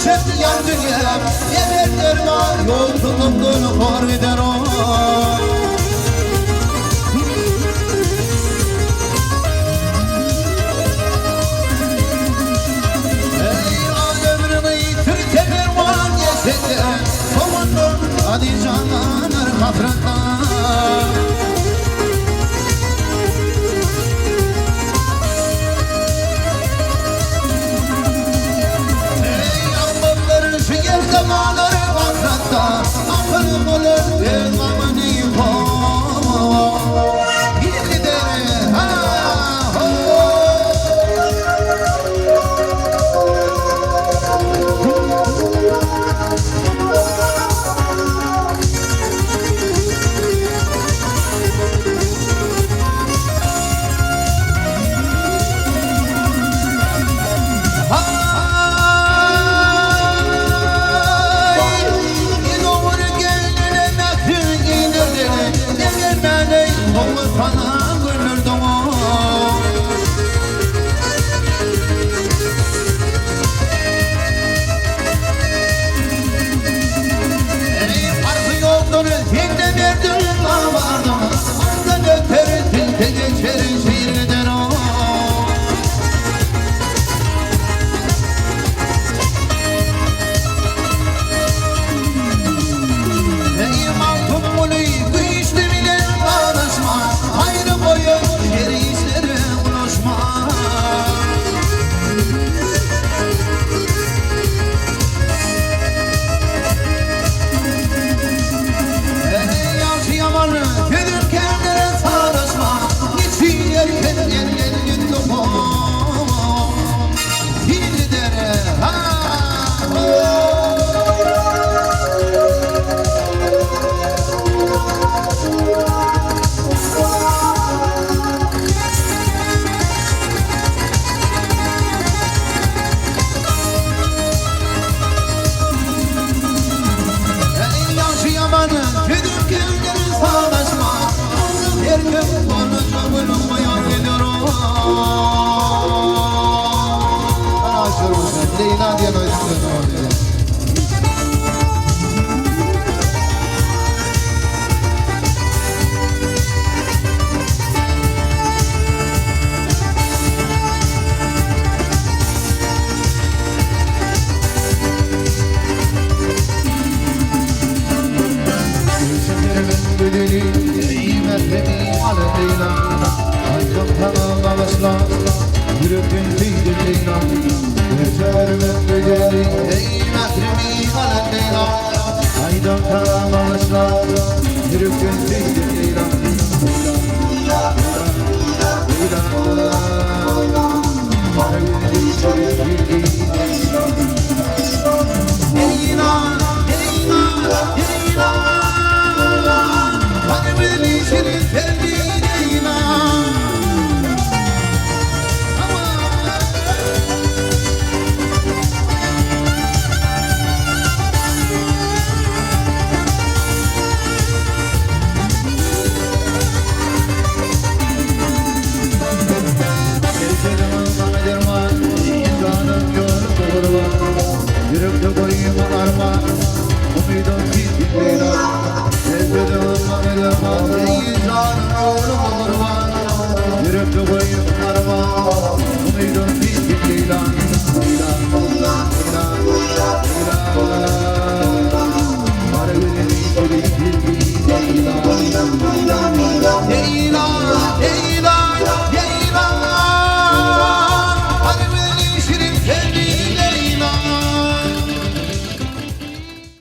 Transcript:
geçip yan dünya yeter derman yolculuğun kor eder o. Hadi canlanır hatırında. Ey Allah'ların şu yer zamanları hatırında. Akılım olur bir zamanı yok. Gidere ha ho. Sana gönürdüm o. Ey farkı yoktur dilde verdin vardım. Ondan öter dilde geçer şiirden o. Ey malkum bunu kıyıştı bile barışma. Ayrı boyun geri izlere ulaşma. Ey yaşı yamanı gülür kendine sarışma. Niçin yerken yerken gündüm o. Hili dere ha o. Gidip kendini savaşma. Her gün konuşma bulunmuyor gidiyorum. Ben aşırı sen Leyla diye böyle istiyorsun orada. Bedeli merhemi aleyna Ancak tamam başla Yürüdün değilim Leyla Yeter bedeli